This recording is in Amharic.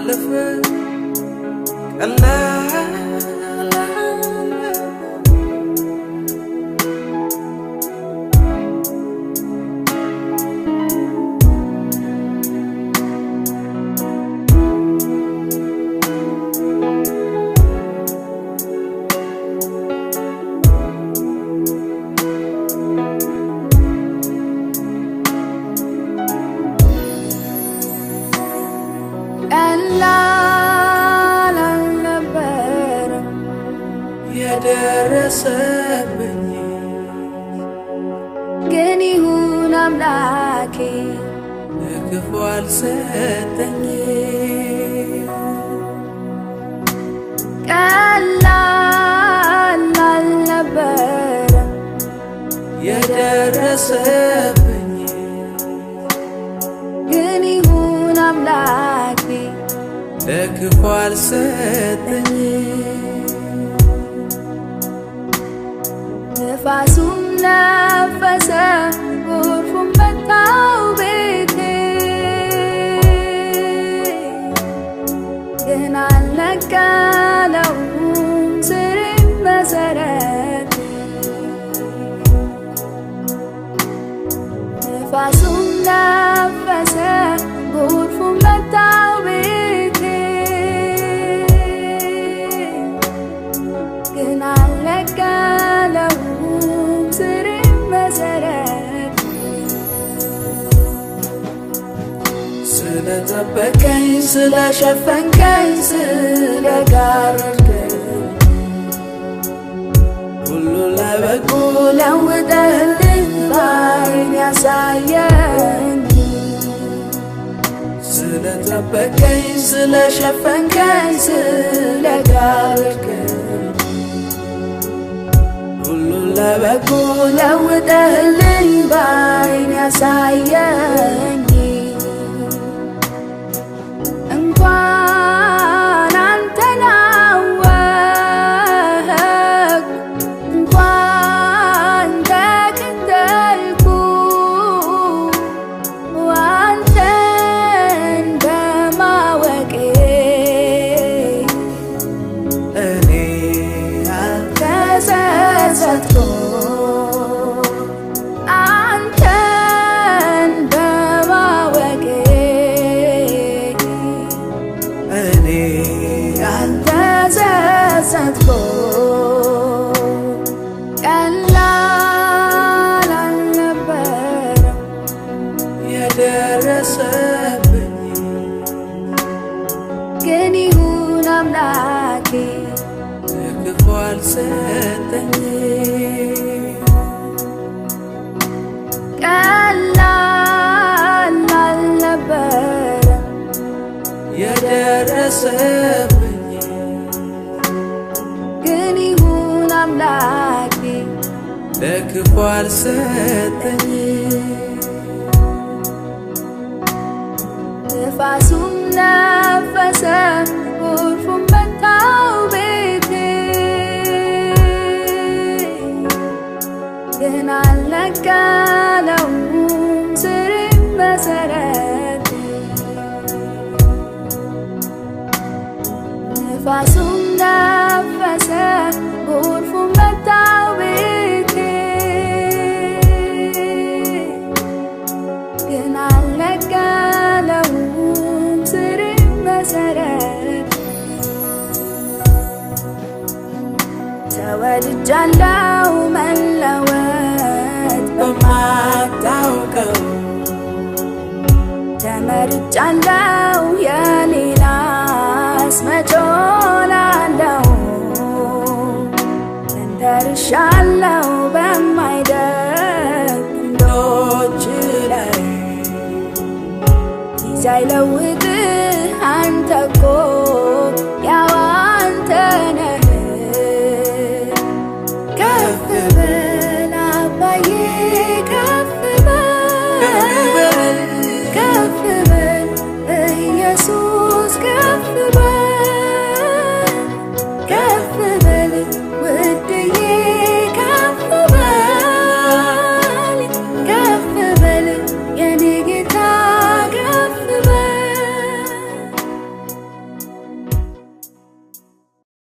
አለፈ ቀላል አልነበረም የደረሰብኝ ግን ይሁን አምላኬ ክፉ አልሰጠኝ ቀላል አልነበረም የደረሰብኝ ግን ይሁን አምላኬ ለክፉ አልሰጠኝ ነፋሱም ነፈሰ ጎርፉም መታው ቤቴ ግን አልነቀለውም ስሬም መሰረት ነፋሱም ነፈሰ ጎርፉም መታው ቤቴ ግን አልነቀለውም ስሬም መሰረት ስለጠበቀኝ ስለሸፈንከኝ ስለጋረድከኝ ሁሉ ለበጎ ለውጠህልኝ ባይን ያሳየኝ ስለጠበቀኝ ስለሸፈንከኝ ስለጋረድከኝ ሁሉ ለበጎ ለውጠህልኝ ባይን ያሳየኝ እንኳን አንተን አወቅሁ እንኳን ተከተልኩ አንተን በማወቄ እኔ ተጸጸትኩ አንተን በማወቄ እኔ ተጸጸትኩ ቀላል አልነበረም የደረሰብኝ ግን ይሁን አምላኬ ክፉ አልሰጠኝ ቀላል አልነበረም የደረሰብኝ ግን ይሁን አምላኬ ለክፉ አልሰጠኝ ነፋሱም ነፈሰ ጎርፉም መታው ቤቴ ግን አልነቀለውም ስሬም መሰረት ነፋሱም ነፈሰ ጎርፉም መታው ቤቴ ግን አልነቀለውም ስሬም መሰረት ተወድጃለሁ መለወጥ በማታውቀው ተመርጫለሁ የሌላስ መች ሆናለሁ ተንተርሻለሁ በማይደርቅ ክንዶች ላይ ጊዜ አይለውጥህ አንተ እኮ ያው አንተ ነህ ከፍ በል አባዬ